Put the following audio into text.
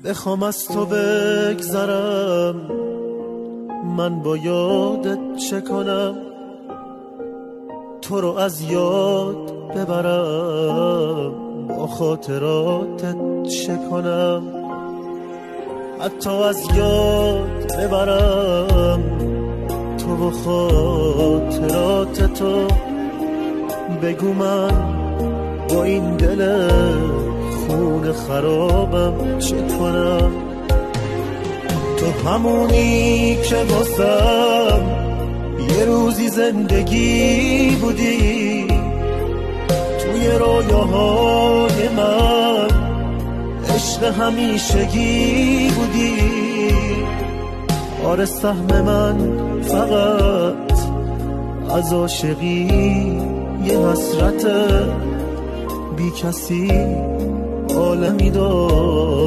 بخوام از تو بگذرم، من با یادت چه کنم؟ تو رو از یاد ببرم، با خاطراتت چه کنم؟ حتی از یاد ببرم تو و خاطرات تو، بگو من با این دل خون خرابم چه کنم؟ تو همونی که واسم یه روزی زندگی بودی، توی رویاهای من عشق همیشگی بودی. آره سهم من فقط از عاشقی یه حسرت، بی کسی عالمی دار.